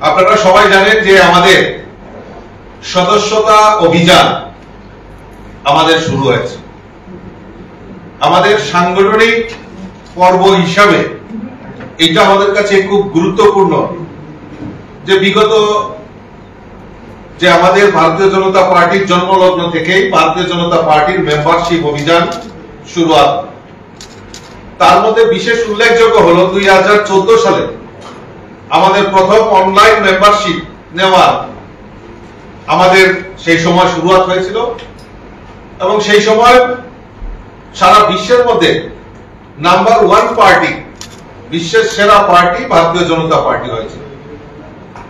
আপনারা সবাই জানেন যে আমাদের সদস্যতা অভিযান আমাদের শুরু হয়েছে। আমাদের সাংগঠনিক পর্ব হিসাবে এটা আমাদের কাছে খুব গুরুত্বপূর্ণ যে বিগত যে আমাদের ভারতীয় জনতা পার্টির জন্মলগ্ন থেকেই ভারতীয় জনতা পার্টির মেম্বারশিপ অভিযান শুরু হয়। তার মধ্যে বিশেষ উল্লেখযোগ্য হলো 2014 সালে আমাদের প্রথম অনলাইন মেম্বারশিপ নেওয়া আমাদের সেই সময় শুরুয়াত হয়েছিল এবং সেই সময় সারা বিশ্বের মধ্যে নাম্বার 1 পার্টি, বিশ্বের সেরা পার্টি ভারতীয় জনতা পার্টি হয়েছিল।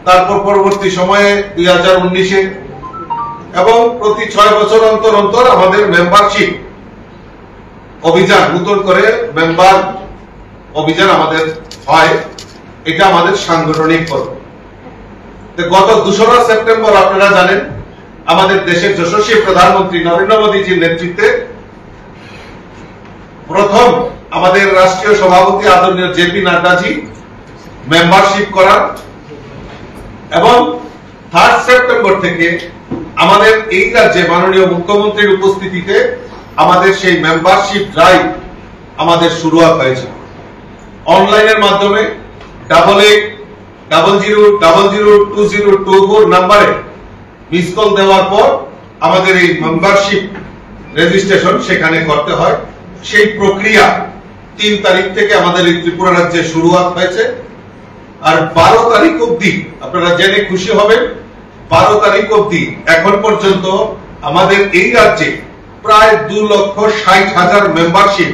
তারপর পরবর্তী সময়ে 2019-এ এবং প্রতি 6 বছর অন্তর অন্তর আমাদের মেম্বারশিপ অভিযান, নতুন করে মেম্বার অভিযান আমাদের হয়। এটা আমাদের সাংগঠনিক পর্ব। গত 2রা সেপ্টেম্বর আপনারা জানেন আমাদের দেশের যশস্বী প্রধানমন্ত্রী নরেন্দ্র মোদীজির নেতৃত্বে প্রথম আমাদের রাষ্ট্রীয় সভাপতি আদরণীয় জেপি নাড্ডাজি মেম্বারশিপ করার এবং 3 সেপ্টেম্বর থেকে আমাদের এই রাজ্যে মাননীয় মুখ্যমন্ত্রীর উপস্থিতিতে আমাদের সেই মেম্বারশিপ ড্রাইভ আমাদের শুরুয়াত হয়েছে। অনলাইনের মাধ্যমে 8800002024 নম্বরে মিস কল দেওয়ার পর আমাদের এই মেম্বারশিপ রেজিস্ট্রেশন সেখানে করতে হয়। সেই প্রক্রিয়া 3 তারিখ থেকে আমাদের এই ত্রিপুরা রাজ্যে শুরুয়াত হয়েছে। আর 12 তারিখ অবধি আপনারা জেনে খুশি হবেন, 12 তারিখ অবধি এখন পর্যন্ত আমাদের এই রাজ্যে প্রায় 2,60,000 মেম্বারশিপ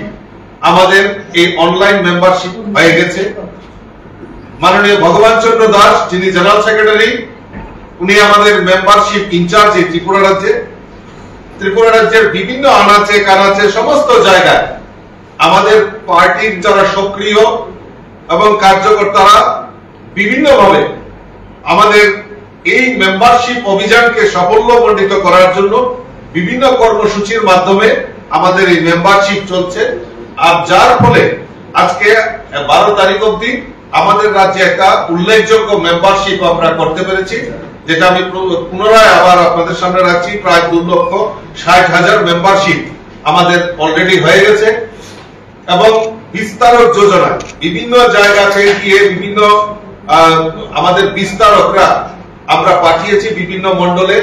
আমাদের এই অনলাইন মেম্বারশিপ হয়ে গেছে। মাননীয় ভগবান চন্দ্র দাস যিনি জেনারেল সেক্রেটারি, উনি আমাদের মেম্বারশিপ ইনচার্জ ত্রিপুরা রাজ্যের বিভিন্ন আনাচে কানাচে সমস্ত জায়গায় আমাদের পার্টির যারা সক্রিয় এবং কার্যকর্তারা বিভিন্নভাবে আমাদের এই মেম্বারশিপ অভিযানকে সাফল্যমণ্ডিত করার জন্য বিভিন্ন কর্মসূচির মাধ্যমে আমাদের এই মেম্বারশিপ চলছে। আর যার ফলে আজকে 12 তারিখ অবধি আমাদের রাজ্যে একটা উল্লেখযোগ্য মেম্বারশিপ আমরা করতে পেরেছি, যেটা আমি পুনরায় আবার আপনাদের সামনে রাখছি। প্রায় 2,60,000 মেম্বারশিপ আমাদের অলরেডি হয়ে গেছে এবং বিস্তারক যোজনা বিভিন্ন জায়গাতে গিয়ে বিভিন্ন আমাদের বিস্তারকরা আমরা পাঠিয়েছি বিভিন্ন মন্ডলে,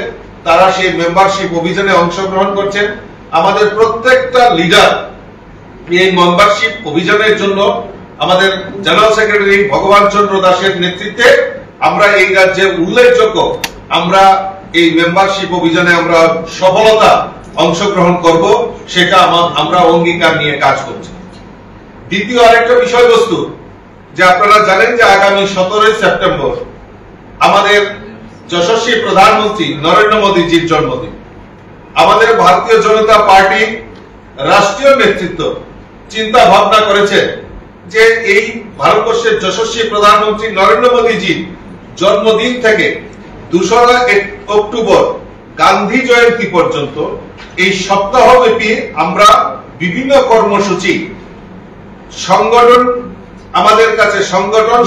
তারা সেই মেম্বারশিপ অভিযানে অংশগ্রহণ করছেন। আমাদের প্রত্যেকটা লিডার এই মেম্বারশিপ অভিযানের জন্য আমাদের জেনারেল সেক্রেটারি ভগবান চন্দ্র দাসের নেতৃত্বে আমরা এই রাজ্যে উল্লেখযোগ্য আমরা এই মেম্বারশিপ অভিযানে আমরা সফলতা অংশগ্রহণ করব, সেটা আমরা অঙ্গীকার নিয়ে কাজ করছি। দ্বিতীয় আরেকটা বিষয়বস্তু যে আপনারা জানেন যে আগামী 17 সেপ্টেম্বর আমাদের যশস্বী প্রধানমন্ত্রী নরেন্দ্র মোদীজির জন্মদিন। আমাদের ভারতীয় জনতা পার্টি রাষ্ট্রীয় নেতৃত্ব চিন্তা ভাবনা করেছে যে এই ভারতবর্ষের যশস্বী প্রধানমন্ত্রী নরেন্দ্র মোদীজির জন্মদিন থেকে 2রা অক্টোবর গান্ধী জয়ন্তী পর্যন্ত এই সপ্তাহব্যাপী আমরা বিভিন্ন কর্মসূচি সংগঠন আমাদের কাছে সংগঠন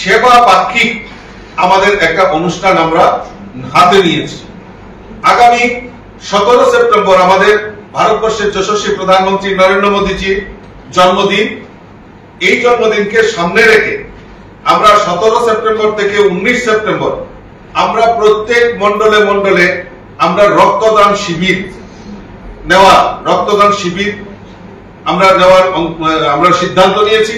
সেবা পাক্ষিক আমাদের একটা অনুষ্ঠান আমরা হাতে নিয়েছি। আগামী 17 সেপ্টেম্বর আমাদের ভারতবর্ষের যশস্বী প্রধানমন্ত্রী নরেন্দ্র মোদীজির জন্মদিন। এই জন্মদিনকে সামনে রেখে আমরা 17 সেপ্টেম্বর থেকে 19 সেপ্টেম্বর আমরা প্রত্যেক মন্ডলে মন্ডলে আমরা রক্তদান শিবির আমরা সিদ্ধান্ত নিয়েছি।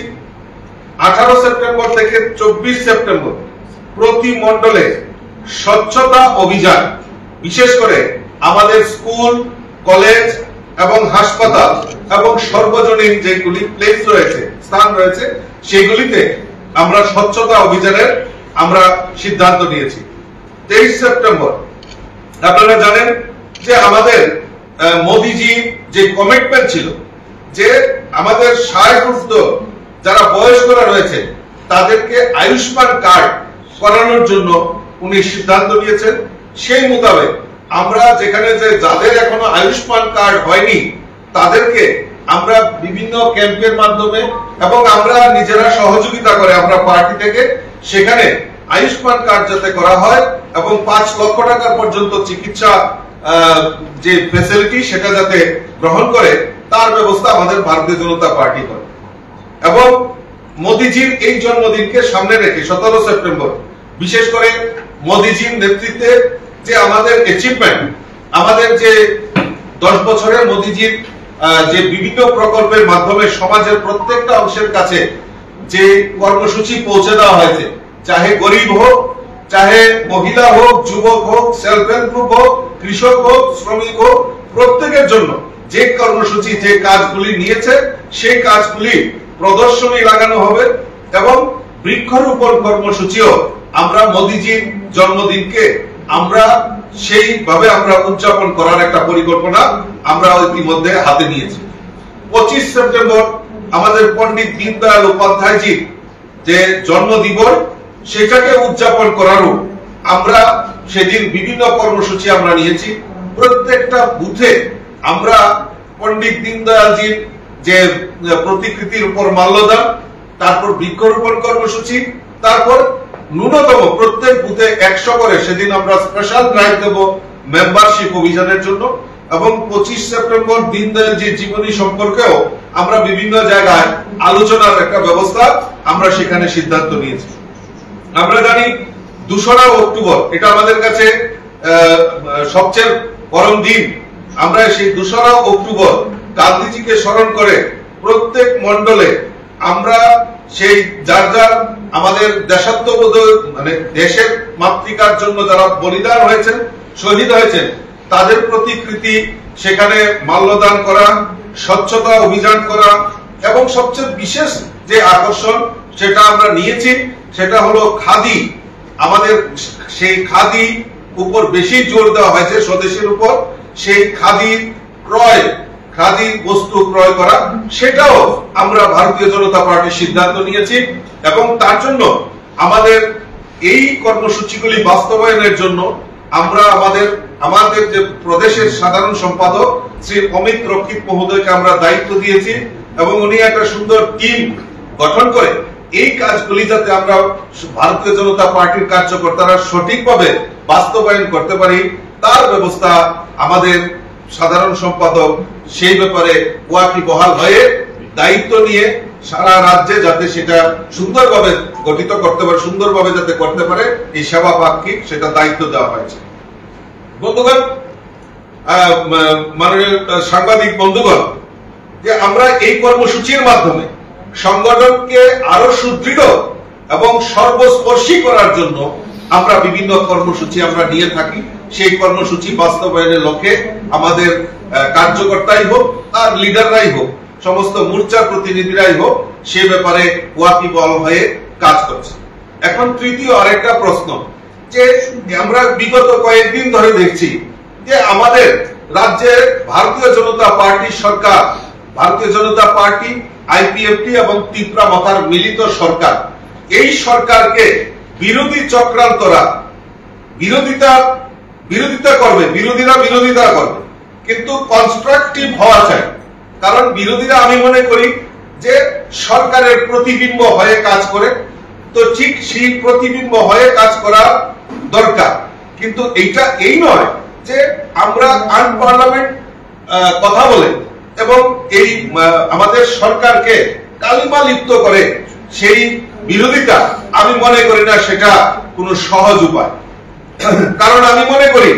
18 সেপ্টেম্বর থেকে 24 সেপ্টেম্বর প্রতি মন্ডলে স্বচ্ছতা অভিযান, বিশেষ করে আমাদের স্কুল, কলেজ এবং হাসপাতাল এবং সর্বজনীন যেগুলি প্লেস রয়েছে, স্থান রয়েছে, সেগুলিতে আমরা স্বচ্ছতা অভিযানের আমরা সিদ্ধান্ত নিয়েছি। 23 সেপ্টেম্বর আপনারা জানেন যে আমাদের মোদীজি যে কমিটমেন্ট ছিল যে আমাদের 60 যারা বয়স্করা রয়েছে তাদেরকে আয়ুষ্মান কার্ড করানোর জন্য উনি সিদ্ধান্ত নিয়েছেন। সেই মোতাবেক আমরা যেখানে যে যাদের এখনো আয়ুষ্মান কার্ড হয়নি তাদেরকে আমরা বিভিন্ন ক্যাম্পের মাধ্যমে এবং আমরা নিজেরা সহযোগিতা করে আমরা পার্টি থেকে সেখানে আয়ুষ্মান কার্ড যাতে করা হয় এবং 5 লক্ষ টাকা পর্যন্ত চিকিৎসা যে ফ্যাসিলিটি সেটা যাতে গ্রহণ করে তার ব্যবস্থা আমাদের ভারতীয় জনতা পার্টি করে। এবং মোদিজির এই জন্মদিনকে সামনে রেখে 17 সেপ্টেম্বর বিশেষ করে মোদিজির নেতৃত্বে যে আমাদের অ্যাচিভমেন্ট, আমাদের যে 10 বছরে মোদিজির যে বিভিন্ন প্রকল্পের মাধ্যমে সমাজের প্রত্যেকটা অংশের কাছে যে কর্মসূচি পৌঁছে দেওয়া হয়েছে, চাহে গরিব হোক, চাহে মহিলা হোক, যুবক হোক, সেলফ হেল্প গ্রুপ হোক, কৃষক হোক, শ্রমিক হোক, প্রত্যেকের জন্য যে কর্মসূচি যে কাজগুলি নিয়েছে সেই কাজগুলি প্রদর্শনী লাগানো হবে এবং বৃক্ষরোপণ কর্মসূচিও আমরা মোদিজির জন্মদিনকে আমরা সেইভাবে আমরা উদযাপন করার একটা পরিকল্পনা আমরা ইতিমধ্যে হাতে নিয়েছি। 25 সেপ্টেম্বর আমাদের পণ্ডিত দীনদয়াল উপাধ্যায়জির যে জন্মদিবস সেটাকে উদযাপন করারও আমরা সেদিন বিভিন্ন কর্মসূচি আমরা নিয়েছি। প্রত্যেকটা বুথে আমরা পণ্ডিত দীনদয়ালজির যে প্রতিকৃতির উপর মাল্যদান, তারপর বৃক্ষরোপণ কর্মসূচি, তারপর ন্যূনতম প্রত্যেক বুথে 100 করে সেদিন আমরা স্পেশাল ড্রাইভ দেব মেম্বারশিপ অভিযানের জন্য। এবং 25 সেপ্টেম্বর দীনদয়ালজির জীবনী সম্পর্কেও আমরা বিভিন্ন জায়গায় আলোচনার একটা ব্যবস্থা আমরা সেখানে সিদ্ধান্ত নিয়েছি। আমরা জানি 2রা অক্টোবর এটা আমাদের কাছে সবচেয়ে গরম দিন। আমরা সেই 2রা অক্টোবর গান্ধীজিকে স্মরণ করে প্রত্যেক মণ্ডলে আমরা সেই যার যার আমাদের দেশাত্মবোধ মানে দেশের মাতৃকার জন্য যারা বলিদান হয়েছেন, শহীদ হয়েছেন, তাদের প্রতিকৃতি সেখানে মাল্যদান করা, স্বচ্ছতা অভিযান করা এবং সবচেয়ে বিশেষ যে আকর্ষণ সেটা আমরা নিয়েছি সেটা হলো খাদি। আমাদের সেই খাদি উপর বেশি জোর দেওয়া হয়েছে, স্বদেশের উপর। সেই খাদির ক্রয়, খাদি বস্তু ক্রয় করা, সেটাও আমরা ভারতীয় জনতা পার্টির সিদ্ধান্ত নিয়েছি। এবং তার জন্য আমাদের এই কর্মসূচিগুলি বাস্তবায়নের জন্য আমরা আমাদের যে প্রদেশের সাধারণ সম্পাদক শ্রী অমিত রক্ষিত মহোদয়কে আমরা দায়িত্ব দিয়েছি এবং উনি একটা সুন্দর টিম গঠন করে এই কাজগুলি যাতে আমরা ভারতীয় জনতা পার্টির কার্যকর্তারা সঠিকভাবে বাস্তবায়ন করতে পারি তার ব্যবস্থা আমাদের সাধারণ সম্পাদক সেই ব্যাপারে ওয়াকিবহাল হয়ে দায়িত্ব নিয়ে সারা রাজ্যে যাতে সেটা সুন্দরভাবে গঠিত করতে পারে, সুন্দরভাবে যাতে করতে পারে এই সেবা পাক্ষিক সেটা দায়িত্ব দেওয়া হয়েছে। বন্ধুগণ, মাননীয় সাংবাদিক বন্ধুগণ, যে আমরা এই কর্মসূচির মাধ্যমে সংগঠনকে আরো সুদৃঢ় এবং সর্বস্পর্শী করার জন্য আমরা বিভিন্ন কর্মসূচি আমরা নিয়ে থাকি। সেই কর্মসূচি বাস্তবায়নের লক্ষ্যে আমাদের কার্যকর্তাই হোক আর লিডাররাই হোক, সমস্ত মোর্চার প্রতিনিধিরাই হোক, সে ব্যাপারে ওয়াকিবহাল হয়ে কাজ করছে। এখন তৃতীয় আরেকটা প্রশ্ন, যে আমরা বিগত কয়েকদিন ধরে দেখছি যে আমাদের রাজ্যে ভারতীয় জনতা পার্টি সরকার, ভারতীয় জনতা পার্টি, আইপিএফটি এবং ত্রিপুরা মাথার মিলিত সরকার, এই সরকারকে বিরোধী চক্রান্তরা বিরোধিতা করবে, বিরোধিতা করবে, কিন্তু কনস্ট্রাকটিভ হওয়া চাই। কারণ বিরোধীরা আমি মনে করি যে সরকারের প্রতিবিম্ব হয়ে কাজ করে, তো ঠিক সেই প্রতিবিম্ব হয়ে কাজ করা দরকার। কিন্তু এইটা এই নয় যে আমরা আনপার্লামেন্ট কথা বলে এবং এই আমাদের সরকারকে কালিমা লিপ্ত করে সেই বিরোধিতা, আমি মনে করি না সেটা কোনো সহজ উপায়। কারণ আমি মনে করি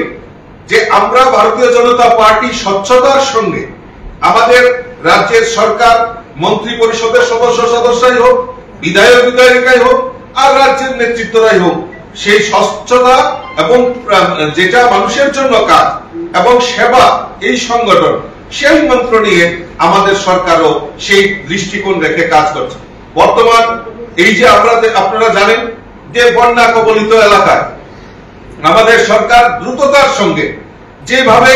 যে আমরা ভারতীয় জনতা পার্টি স্বচ্ছতার সঙ্গে আমাদের রাজ্যের সরকার, মন্ত্রী পরিষদের সদস্যই হোক, বিধায়িকাই হোক আর রাজ্যের নেতৃত্বরাই হোক, সেই স্বচ্ছতা এবং যেটা মানুষের জন্য কাজ এবং সেবা, এই সংগঠন সেই মন্ত্র নিয়ে আমাদের সরকারও সেই দৃষ্টিকোণ রেখে কাজ করছে। বর্তমান এই যে আপনারা জানেন যে বন্যা কবলিত এলাকায় আমাদের সরকার দ্রুততার সঙ্গে যেভাবে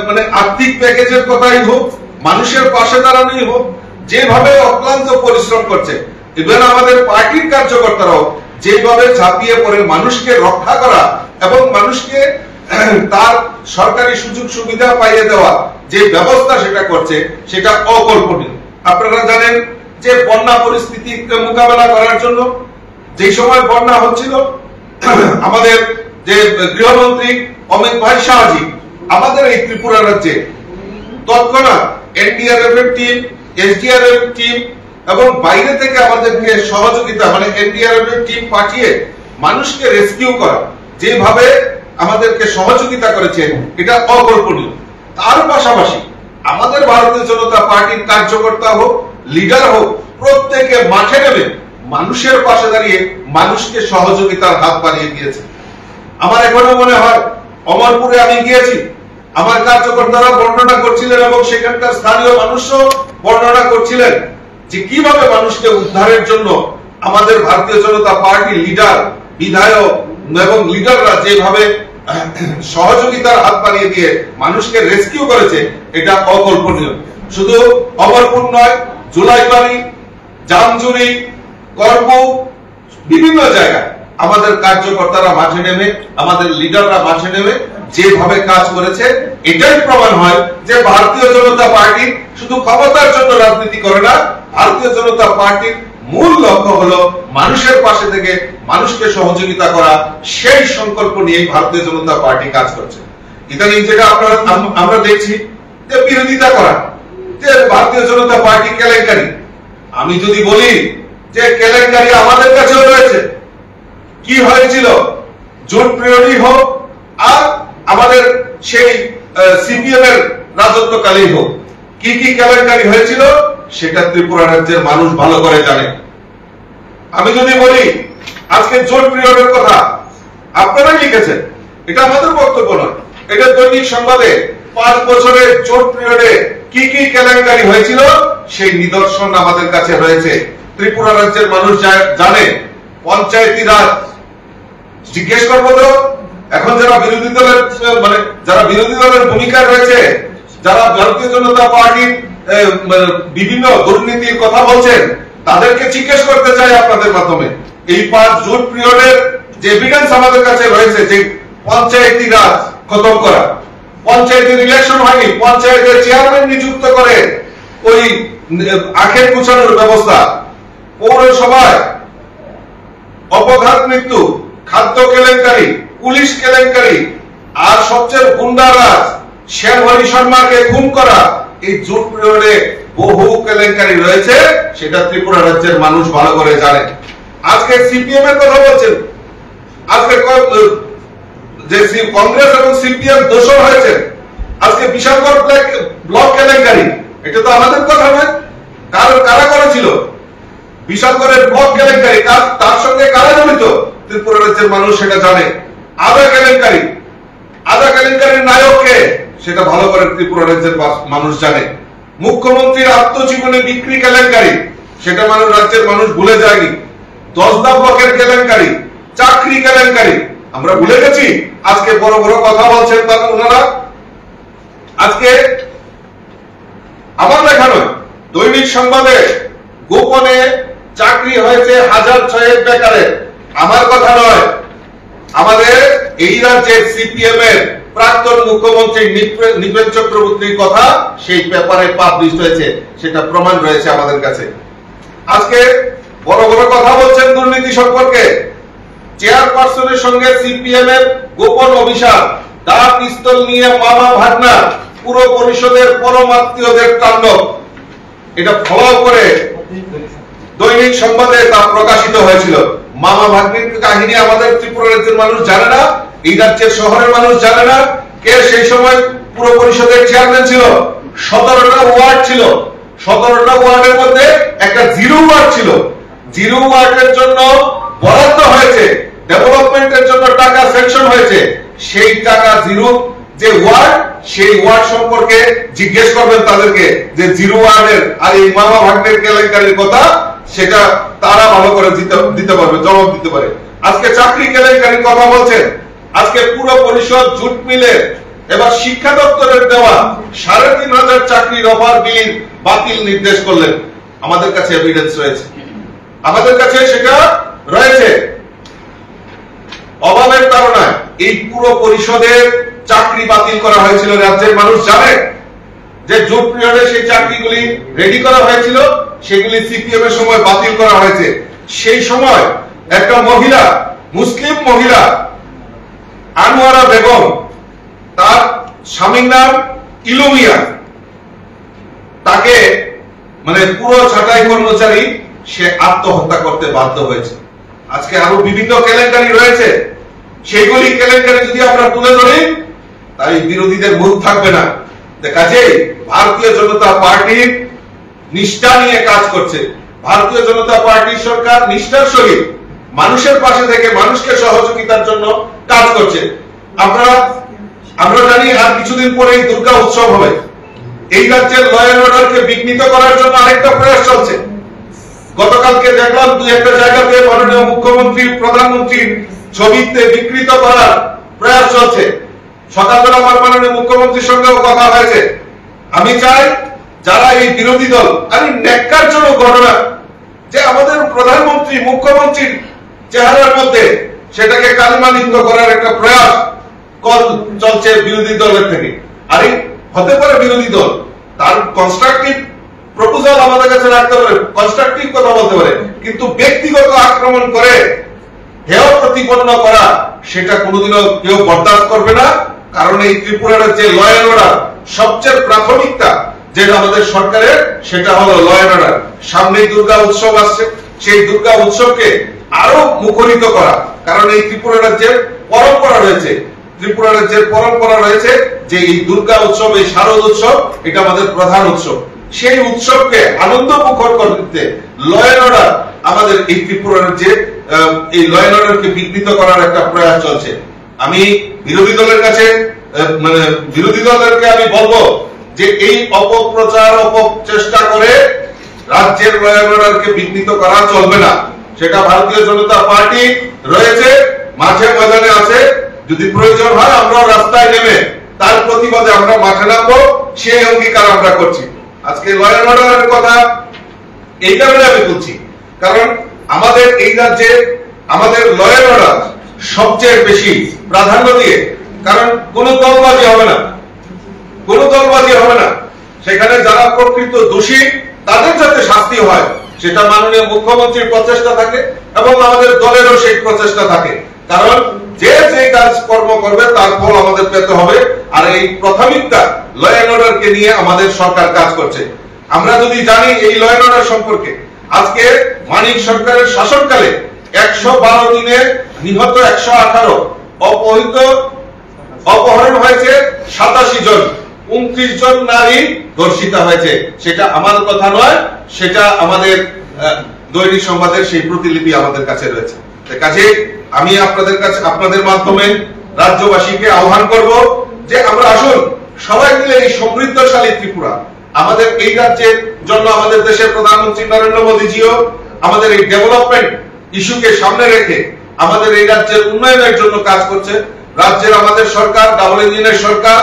মানে আর্থিক প্যাকেজের কথাই হোক, মানুষের পাশে দাঁড়ানোই হোক, যেভাবে অক্লান্ত পরিশ্রম করছে, ইভেন আমাদের পার্টির কার্যকর্তারাও যেভাবে ঝাঁপিয়ে পড়ে মানুষকে রক্ষা করা এবং মানুষকে তার সরকারি সুযোগ সুবিধা পাইয়ে দেওয়া যে ব্যবস্থা সেটা করছে, সেটা অকল্পনীয়। আপনারা জানেন যে বন্যা পরিস্থিতি মোকাবেলা করার জন্য যে সময় বন্যা হচ্ছিল আমাদের যে গৃহমন্ত্রী অমিত ভাই শাহজি আমাদের এই ত্রিপুরা রাজ্যে তৎক্ষণাৎ এনডিআরএফ এর টিম, এসডিআরএফ এর টিম এবং বাইরে থেকে আমাদেরকে সহযোগিতা মানে এনডিআরএফ এর টিম পাঠিয়ে মানুষকে রেস্কিউ করা, যেভাবে আমাদেরকে সহযোগিতা করেছে এটা অকল্পনীয়। তার পাশাপাশি আমাদের ভারতীয় জনতা পার্টির কার্যকর্তা হোক, লিডার হোক, প্রত্যেকে মাঠে নেমে মানুষের পাশে দাঁড়িয়ে মানুষকে সহযোগিতার হাত বাড়িয়ে দিয়েছে। আমার এখনো মনে হয় অমরপুরে আমি গিয়েছি, আমার কার্যকর্তারা বর্ণনা করছিলেন এবং সেখানকার স্থানীয় মানুষও বর্ণনা করছিলেন যে কিভাবে মানুষকে উদ্ধারের জন্য আমাদের ভারতীয় জনতা পার্টি লিডার, বিধায়ক এবং লিডাররা যেভাবে সহযোগিতার হাত বাড়িয়ে দিয়ে মানুষকে রেস্কিউ করেছে এটা অকল্পনীয়। শুধু অমরপুর নয়, জুলাইবাড়ি, জামজুরি, করবু, বিভিন্ন জায়গায় আমাদের কার্যকর্তারা মাঠে নেমে, আমাদের লিডাররা মাঠে নেমে যেভাবে কাজ করেছে এটাই প্রমাণ হয় যে ভারতীয় জনতা পার্টি শুধু ক্ষমতার জন্য রাজনীতি করে না, ভারতীয় জনতা পার্টির মূল লক্ষ্য হলো মানুষের পাশে থেকে মানুষকে সহযোগিতা করা। সেই সংকল্প নিয়ে ভারতীয় জনতা পার্টি কাজ করছে। ইদানিং যেটা আমরা দেখছি যে বিরোধিতা করা, যে ভারতীয় জনতা পার্টি কেলেঙ্কারি। আমি যদি বলি যে কেলেঙ্কারি আমাদের কাছেও রয়েছে। কি হয়েছিল জোট পিরিয়ডই হোক আর আমাদের সেই সিপিএম এর রাজত্বকালেই হোক, কি কি কেলেঙ্কারি হয়েছিল সেটা ত্রিপুরা রাজ্যের মানুষ ভালো করে জানে। আমি যদি বলি আজকে জোট পিরিয়ডের কথা আপনারাই লিখেছেন, এটা আমাদের বক্তব্য নয়, এটা দৈনিক সংবাদে 5 বছরের জোট পিরিয়ডে কি কি কেলেঙ্কারি হয়েছিল সেই নিদর্শন আমাদের কাছে রয়েছে। ত্রিপুরা রাজ্যের মানুষ জানে। পঞ্চায়েতি রাজ জিজ্ঞেস করবো তো, এখন যারা বিরোধী দলের মানে যারা বিরোধী দলের ভূমিকা রয়েছে, যারা ভারতীয় জনতা পার্টির বিভিন্ন দুর্নীতির কথা বলছেন, তাদেরকে জিজ্ঞেস করতে চাই আপনাদের মাধ্যমে, এই 5 জোট পিরিয়ডের যে এভিডেন্স আমাদের কাছে রয়েছে যে পঞ্চায়েতি রাজ খতম করা, পঞ্চায়েতের ইলেকশন হয়নি, পঞ্চায়েতের চেয়ারম্যান নিযুক্ত করে ওই আখের গুছানোর ব্যবস্থা, পৌরসভায় অপঘাত মৃত্যু, খাদ্য কেলেঙ্কারি, পুলিশ কেলেঙ্কারি, আর সবচেয়ে গুন্ডা রাজ শ্যামহরি শর্মাকে খুন করা, এই জোট পিরিয়ডে বহু কেলেঙ্কারি রয়েছে, সেটা ত্রিপুরা রাজ্যের মানুষ ভালো করে জানে। আজকে সিপিএম এর কথা বলছেন, আজকে যে কংগ্রেস এবং সিপিএম দোষর হয়েছে, আজকে বিশালগড় ব্লক কেলেঙ্কারি, এটা তো আমাদের কথা নয়, কারা করেছিল বিশালগড়ের ব্লক কেলেঙ্কারি, তার সঙ্গে কারা জড়িত ত্রিপুরা রাজ্যের মানুষ সেটা জানে। আদা কেলেঙ্কারির নায়ককে সেটা ভালো করে ত্রিপুরা রাজ্যের মানুষ জানে। মুখ্যমন্ত্রীর আত্মজীবনী বিক্রি কেলেঙ্কারি, সেটা রাজ্যের মানুষ ভুলে যায়নি। 10দা ব্লকের কেলেঙ্কারি, চাকরি কেলেঙ্কারি আমরা ভুলে গেছি। আজকে বড় বড় কথা বলছেন ওনারা। আজকে আমার লেখা নয়, দৈনিক সংবাদে গোপনে চাকরি হয়েছে 1006 বেকারের, আমার কথা নয়, আমাদের এই রাজ্যের সিপিএম এর প্রাক্তন মুখ্যমন্ত্রী নৃপেন চক্রবর্তীর কথা সেই পেপারে পাবলিশ হয়েছে, সেটা প্রমাণ রয়েছে আমাদের কাছে। আজকে বড় বড় কথা বলছেন দুর্নীতি সম্পর্কে। চেয়ারপারসনের সঙ্গে সিপিএম এর গোপন অভিশাপ, দা পিস্তল নিয়ে মামা ভাগনা, পুরো পরিষদের পরমাত্মীয়দের তাণ্ডব, এটা ফলো করে দৈনিক সংবাদে তা প্রকাশিত হয়েছিল। মামা ভাগ্নির কাহিনী আমাদের ত্রিপুরা রাজ্যের মানুষ জানে না, এই রাজ্যের শহরের মানুষ জানে না। কে সেই সময় পুরো পরিষদের চেয়ারম্যান ছিল? 17টা ওয়ার্ড ছিল, 17টা ওয়ার্ডের মধ্যে একটা জিরো ওয়ার্ড ছিল। জিরো ওয়ার্ডের জন্য বরাদ্দ হয়েছে, ডেভেলপমেন্টের জন্য টাকা সেকশন হয়েছে, সেই টাকা জিরো যে ওয়ার্ড, সেই ওয়ার্ড সম্পর্কে জিজ্ঞেস করবেন তাদেরকে যে জিরো ওয়ার্ডের আর এই মামা ভাগ্নের কেলেঙ্কারির কথা, সেটা তারা ভালো করে দিতে পারবে, জবাব দিতে পারে। আজকে চাকরি কেলেঙ্কারির কথা বলছেন, আজকে পুরো পরিষদ জুট মিলে এবার শিক্ষা দপ্তরের দেওয়া 3,500 চাকরির অফার বিল বাতিল নির্দেশ করলেন। আমাদের কাছে এভিডেন্স রয়েছে, আমাদের কাছে সেটা রয়েছে। অভাবের তাড়নায় এই পুরো পরিষদের চাকরি বাতিল করা হয়েছিল। রাজ্যের মানুষ জানে যে জুট পিরিয়ডে সেই চাকরিগুলি রেডি করা হয়েছিল, সেগুলি সিপিএম এর সময় বাতিল করা হয়েছে। সেই সময় একটা মহিলা, মুসলিম মহিলা আনোয়ারা বেগম, তার স্বামীর নাম ইলুমিয়া, তাকে মানে পুরো ছাঁটাই কর্মচারী সে আত্মহত্যা করতে বাধ্য হয়েছে। আজকে আরো বিভিন্ন কেলেঙ্কারি রয়েছে, সেইগুলি কেলেঙ্কারি যদি আমরা তুলে ধরি তাই বিরোধীদের মুখ থাকবে না। কাজেই ভারতীয় জনতা পার্টি নিষ্ঠা নিয়ে কাজ করছে। ভারতীয় জনতা পার্টির সরকার নিষ্ঠার সহিত মানুষের পাশে থেকে মানুষকে সহযোগিতার জন্য কাজ করছে। আমরা জানি আর কিছুদিন পরেই দুর্গা উৎসব হবে। এই রাজ্যের ল এন্ড অর্ডারকে বিঘ্নিত করার জন্য আরেকটা প্রয়াস চলছে। গতকালকে দেখলাম দুই একটা জায়গাতে মাননীয় মুখ্যমন্ত্রী, প্রধানমন্ত্রীর ছবিতে বিকৃত করার প্রয়াস চলছে। সকালবেলা আমার মাননীয় মুখ্যমন্ত্রীর সঙ্গেও কথা হয়েছে। আমি চাই যারা এই বিরোধী দল, আমি ন্যাক্কারজনক ঘটনা যে আমাদের প্রধানমন্ত্রী, মুখ্যমন্ত্রীর চেহারার মধ্যে সেটাকে কালিমালিপ্ত করার একটা প্রয়াস চলছে বিরোধী দলের থেকে। আরে হতে পারে বিরোধী দল, তার কনস্ট্রাকটিভ প্রপোজাল আমাদের কাছে রাখতে পারে, কনস্ট্রাকটিভ কথা বলতে পারে, কিন্তু ব্যক্তিগত আক্রমণ করে হেয় প্রতিপন্ন করা সেটা কোনোদিনও কেউ বরদাস্ত করবে না। কারণ এই ত্রিপুরার যে ল এন্ড অর্ডার সবচেয়ে প্রাথমিকতা যেটা আমাদের সরকারের, সেটা হলো ল এন্ড অর্ডার। সামনে দুর্গা উৎসব আসছে, সেই দুর্গা উৎসবকে আরো মুখরিত করা। কারণ এই ত্রিপুরা রাজ্যের পরম্পরা রয়েছে, ত্রিপুরা রাজ্যের পরম্পরা রয়েছে যে এই দুর্গা উৎসব, এই শারদ উৎসব, এটা আমাদের প্রধান উৎসব। সেই উৎসবকে আনন্দ মুখর করতে ল এন্ড অর্ডার আমাদের এই ত্রিপুরা রাজ্যে এই ল এন্ড অর্ডারকে বিঘ্নিত করার একটা প্রয়াস চলছে। আমি বিরোধী দলের কাছে মানে বিরোধী দলেরকে আমি বলবো যে এই অপপ্রচার, অপচেষ্টা করে রাজ্যের ল এন্ড অর্ডারকে বিঘ্নিত করা চলবে না। সেটা ভারতীয় জনতা পার্টি রয়েছে, মাঠে ময়দানে আছে। যদি প্রয়োজন হয় আমরা রাস্তায় নেমে তার প্রতিবাদে আমরা মাঠে নামবো, সেই অঙ্গীকার আমরা করছি। আজকে ল এন্ড অর্ডারের কথা এই কারণে আমি বলছি, কারণ আমাদের এই রাজ্যে আমাদের ল এন্ড অর্ডার সবচেয়ে বেশি প্রাধান্য দিয়ে, কারণ কোন দলবাজি হবে না, কোন দলবাজি হবে না। সেখানে যারা প্রকৃত দোষী তাদের যাতে শাস্তি হয় সেটা মাননীয় মুখ্যমন্ত্রীর প্রচেষ্টা থাকে এবং আমাদের দলেরও সেই প্রচেষ্টা থাকে। কারণ যে যে কাজ কর্ম করবে তার ফল আমাদের পেতে হবে। আর এই প্রাথমিকতা ল এন্ড অর্ডারকে নিয়ে আমাদের সরকার কাজ করছে। আমরা যদি জানি এই ল এন্ড অর্ডার সম্পর্কে, আজকে মানিক সরকারের শাসনকালে 112 দিনে নিহত 118, অপহরণ হয়েছে 87 জন, 29 জন নারী ধর্ষিতা হয়েছে। সেটা আমার কথা নয়, সেটা আমাদের দৈনিক সংবাদের সেই প্রতিলিপি আমাদের কাছে রয়েছে। কাজে আমি আপনাদের কাছে, আপনাদের মাধ্যমে রাজ্যবাসীকে আহ্বান করব যে আমরা আসুন সবাই মিলে এই সমৃদ্ধশালী ত্রিপুরা, আমাদের এই রাজ্যের জন্য আমাদের দেশের প্রধানমন্ত্রী নরেন্দ্র মোদীজিও আমাদের এই ডেভেলপমেন্ট ইস্যুকে সামনে রেখে আমাদের এই রাজ্যের উন্নয়নের জন্য কাজ করছে। রাজ্যের আমাদের সরকার ডাবল ইঞ্জিনের সরকার,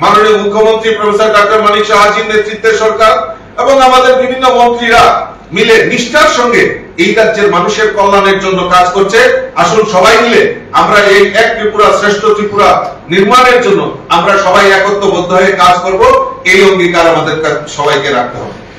মাননীয় মুখ্যমন্ত্রী প্রফেসর ডক্টর মানিক সাহাজির নেতৃত্বের সরকার এবং আমাদের বিভিন্ন মন্ত্রীরা মিলে নিষ্ঠার সঙ্গে এই রাজ্যের মানুষের কল্যাণের জন্য কাজ করছে। আসুন সবাই মিলে আমরা এই এক ত্রিপুরা শ্রেষ্ঠ ত্রিপুরা নির্মাণের জন্য আমরা সবাই একত্রবদ্ধ হয়ে কাজ করব। এই অঙ্গীকার আমাদের সবাইকে রাখতে হবে।